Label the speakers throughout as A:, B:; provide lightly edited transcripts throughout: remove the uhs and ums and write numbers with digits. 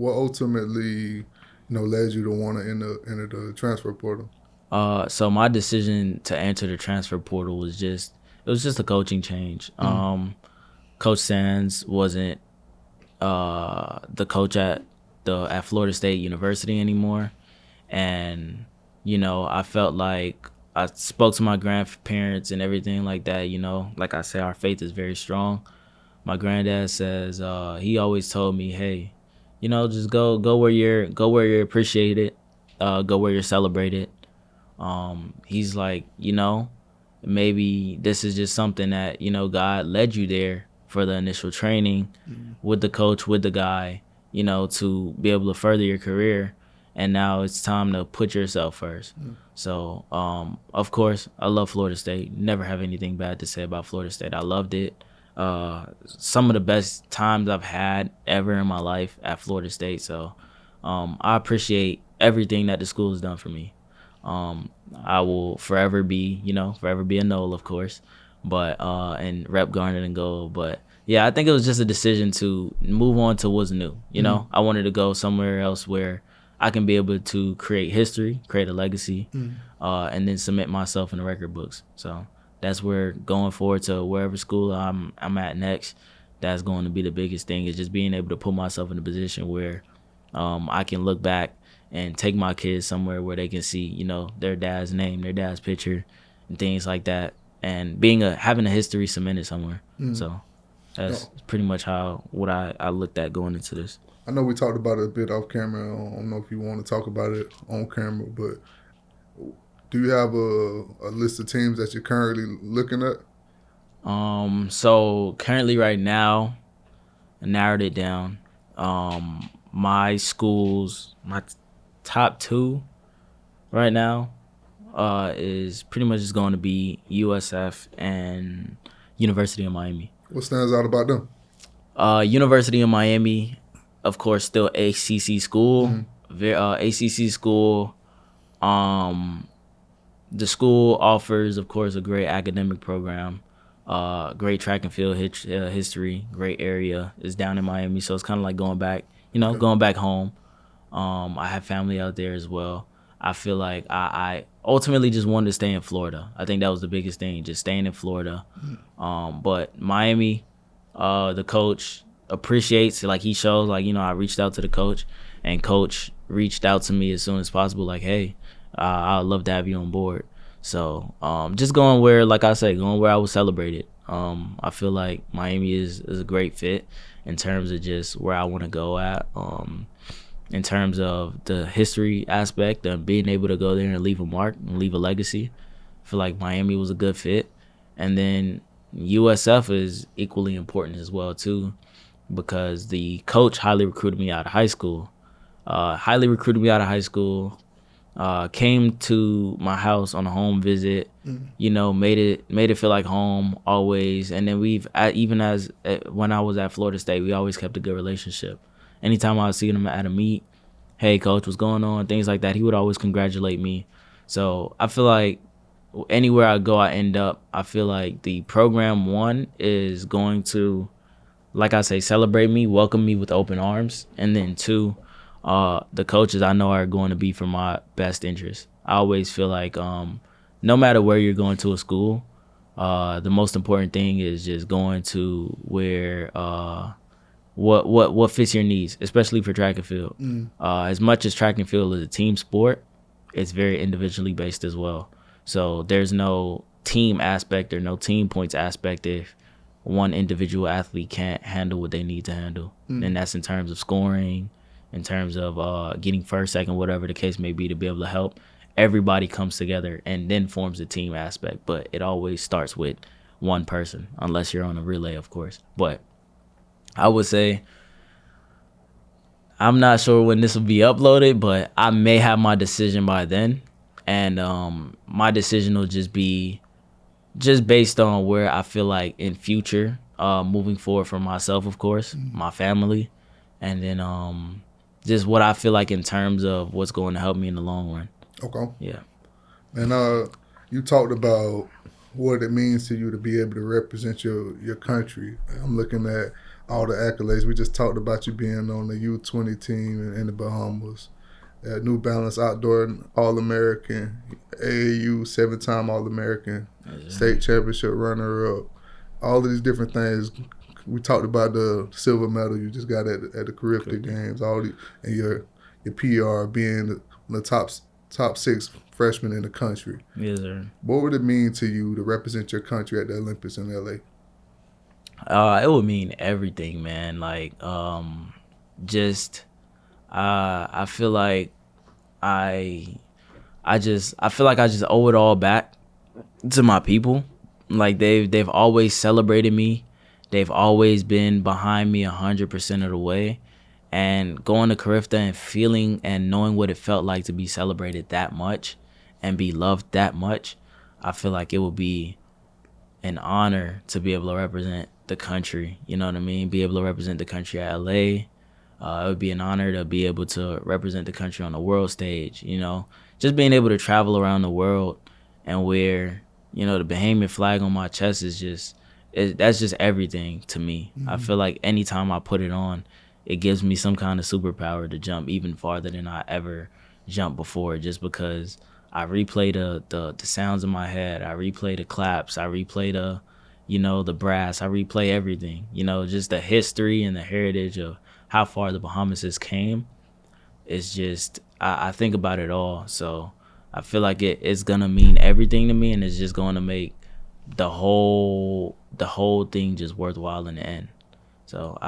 A: what ultimately, led you to want to enter the transfer portal?
B: So my decision to enter the transfer portal was just a coaching change. Coach Sands wasn't the coach at Florida State University anymore, and I felt like I spoke to my grandparents and everything like that. Like I said, our faith is very strong. My granddad says he always told me, hey, just go where you're appreciated, go where you're celebrated. He's like, maybe this is just something that, God led you there for the initial training with the coach, with the guy, to be able to further your career. And now it's time to put yourself first. So, of course, I love Florida State. Never have anything bad to say about Florida State. I loved it. Some of the best times I've had ever in my life at Florida State. So, I appreciate everything that the school has done for me. I will forever be a Noel, of course, but and rep Garnet and Gold. But yeah, I think it was just a decision to move on to what's new. I wanted to go somewhere else where I can be able to create history, create a legacy, and then submit myself in the record books. So that's where going forward to wherever school I'm at next, that's going to be the biggest thing, is just being able to put myself in a position where I can look back and take my kids somewhere where they can see, their dad's name, their dad's picture, and things like that, and having a history cemented somewhere. So that's pretty much what I looked at going into this.
A: I know we talked about it a bit off camera. I don't know if you want to talk about it on camera, but do you have a list of teams that you're currently looking at?
B: So currently right now, I narrowed it down. My schools, my top two right now is pretty much just going to be USF and University of Miami.
A: What stands out about them?
B: University of Miami, of course, still ACC school. ACC school. The school offers, of course, a great academic program, great track and field history, great area. It's down in Miami, so it's kind of like going back, going back home. I have family out there as well. I feel like I ultimately just wanted to stay in Florida. I think that was the biggest thing, just staying in Florida. But Miami, the coach appreciates, like he shows, like, I reached out to the coach, and coach reached out to me as soon as possible, like, hey, I'd love to have you on board. So just going where, like I said, going where I was celebrated. I feel like Miami is a great fit in terms of just where I want to go at. In terms of the history aspect of being able to go there and leave a mark and leave a legacy, I feel like Miami was a good fit. And then USF is equally important as well too, because the coach highly recruited me out of high school. Came to my house on a home visit, made it feel like home always. And then when I was at Florida State, we always kept a good relationship. Anytime I would see him at a meet, hey, coach, what's going on? Things like that. He would always congratulate me. So I feel like anywhere I go, I end up, I feel like the program, one, is going to, like I say, celebrate me, welcome me with open arms. And then two, the coaches I know are going to be for my best interest. I always feel like no matter where you're going to a school, the most important thing is just going to where what fits your needs, especially for track and field. As much as track and field is a team sport, it's very individually based as well. So there's no team aspect or no team points aspect if one individual athlete can't handle what they need to handle. And that's in terms of scoring, in terms of getting first, second, whatever the case may be, to be able to help. Everybody comes together and then forms a team aspect, but it always starts with one person, unless you're on a relay, of course. But I would say, I'm not sure when this will be uploaded, but I may have my decision by then. And my decision will just be just based on where I feel like in future, moving forward for myself, of course, my family, and then just what I feel like in terms of what's going to help me in the long run.
A: Okay.
B: Yeah.
A: And you talked about what it means to you to be able to represent your country. I'm looking at all the accolades. We just talked about you being on the U20 team in the Bahamas. New Balance Outdoor All-American, AAU 7-time All-American, state championship runner-up. All of these different things. We talked about the silver medal you just got at the Caribbean Games. And your PR being one of the top 6 freshmen in the country.
B: Yes, sir.
A: What would it mean to you to represent your country at the Olympics in LA?
B: It would mean everything, man. Like, I feel like I feel like I just owe it all back to my people. Like they've always celebrated me. They've always been behind me 100% of the way. And going to Carifta and feeling and knowing what it felt like to be celebrated that much and be loved that much, I feel like it would be an honor to be able to represent the country. You know what I mean? Be able to represent the country at LA. It would be an honor to be able to represent the country on the world stage. You know, just being able to travel around the world and wear, you know, the Bahamian flag on my chest is that's just everything to me. I feel like anytime I put it on, it gives me some kind of superpower to jump even farther than I ever jumped before, just because I replay the sounds in my head. I replay the claps. I replay the brass. I replay everything. You know, just the history and the heritage of how far the Bahamas has came. It's just, I think about it all. So I feel like it's going to mean everything to me, and it's just going to make the whole thing just worthwhile in the end. So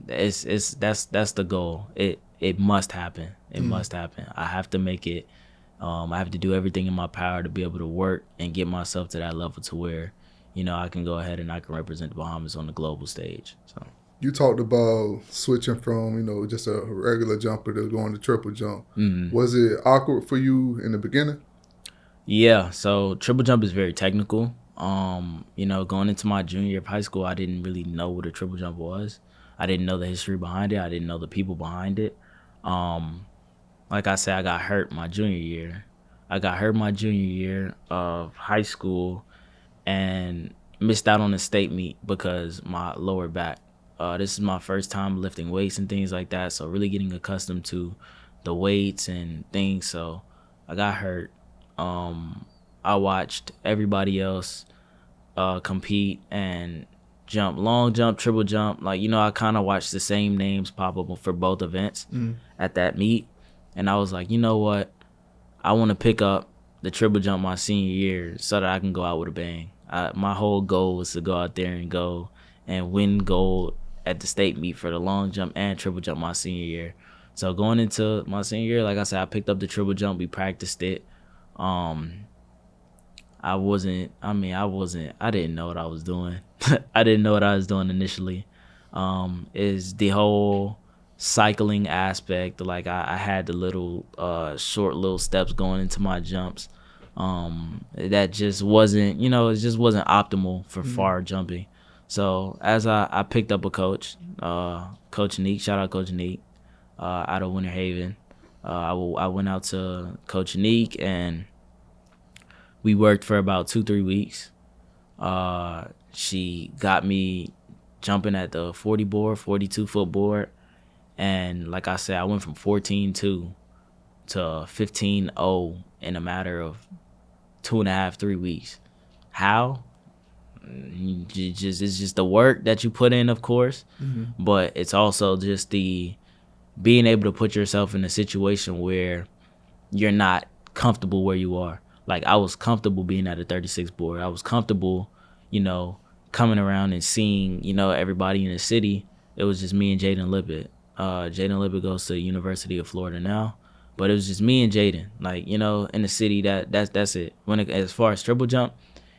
B: that's the goal. It must happen. It must happen. I have to make it. I have to do everything in my power to be able to work and get myself to that level to where, you know, I can go ahead and I can represent the Bahamas on the global stage. So
A: you talked about switching from, you know, just a regular jumper to going to triple jump. Was it awkward for you in the beginning?
B: Yeah, so triple jump is very technical. You know, going into my junior year of high school, I didn't really know what a triple jump was. I didn't know the history behind it. I didn't know the people behind it. Like I said, I got hurt my junior year. I got hurt my junior year of high school and missed out on the state meet because my lower back. This is my first time lifting weights and things like that, so really getting accustomed to the weights and things. So I got hurt. I watched everybody else compete and jump, long jump, triple jump. Like, you know, I kind of watched the same names pop up for both events at that meet. And I was like, you know what? I want to pick up the triple jump my senior year so that I can go out with a bang. My whole goal was to go out there and go and win gold at the state meet for the long jump and triple jump my senior year. So going into my senior year, like I said, I picked up the triple jump. We practiced it. I didn't know what I was doing. I didn't know what I was doing initially. Is the whole cycling aspect. Like I had the little short little steps going into my jumps. That just wasn't, you know, it just wasn't optimal for far jumping. So as I picked up a coach, Coach Neek, shout out Coach Neek, out of Winter Haven. I went out to Coach Neek and we worked for about 2-3 weeks. She got me jumping at the 42-foot board. And like I said, I went from 14-2 to 15-0 in a matter of 2.5-3 weeks. How? It's just the work that you put in, of course, but it's also just the being able to put yourself in a situation where you're not comfortable where you are. Like, I was comfortable being at a 36 board. I was comfortable, you know, coming around and seeing, you know, everybody in the city. It was just me and Jaden Lippett. Jaden Lippett goes to the University of Florida now, but it was just me and Jaden. Like, you know, in the city, that's it. As far as triple jump,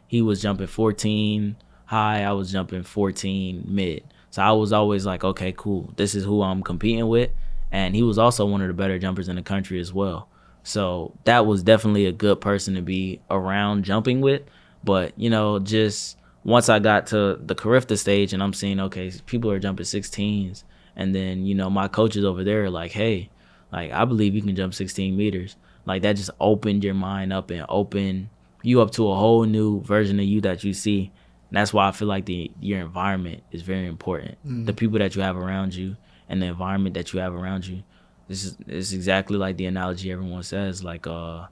B: he was jumping 14 high. I was jumping 14 mid. So I was always like, okay, cool. This is who I'm competing with. And he was also one of the better jumpers in the country as well. So that was definitely a good person to be around jumping with. But, you know, just once I got to the Carifta stage and I'm seeing, okay, people are jumping 16s. And then, you know, my coaches over there are like, hey, like, I believe you can jump 16 meters. Like, that just opened your mind up and opened you up to a whole new version of you that you see. And that's why I feel like your environment is very important. The people that you have around you and the environment that you have around you. This is exactly like the analogy everyone says, like the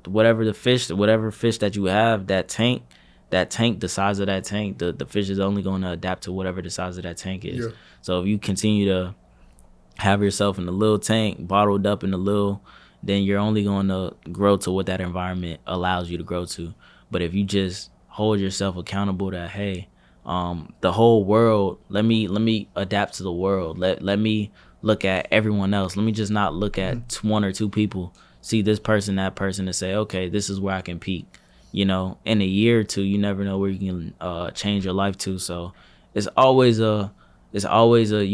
B: whatever fish that you have, that tank, the size of that tank, the fish is only going to adapt to whatever the size of that tank is.
A: Yeah.
B: So if you continue to have yourself in a little tank, bottled up in a little, then you're only going to grow to what that environment allows you to grow to. But if you just hold yourself accountable that, hey, the whole world, let me adapt to the world. Let me look at everyone else. Let me just not look at one or two people, see this person, that person, and say, okay, this is where I can peak. In a year or two, you never know where you can change your life to. So it's always you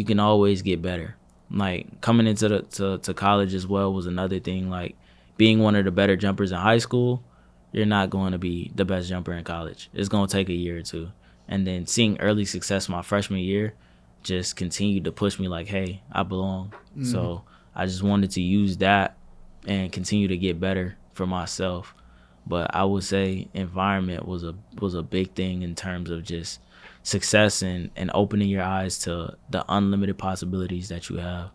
B: can always get better. Like coming into to college as well was another thing. Like being one of the better jumpers in high school, you're not going to be the best jumper in college. It's going to take a year or two. And then seeing early success my freshman year just continued to push me like, hey, I belong. So I just wanted to use that and continue to get better for myself. But I would say environment was a big thing in terms of just success and opening your eyes to the unlimited possibilities that you have.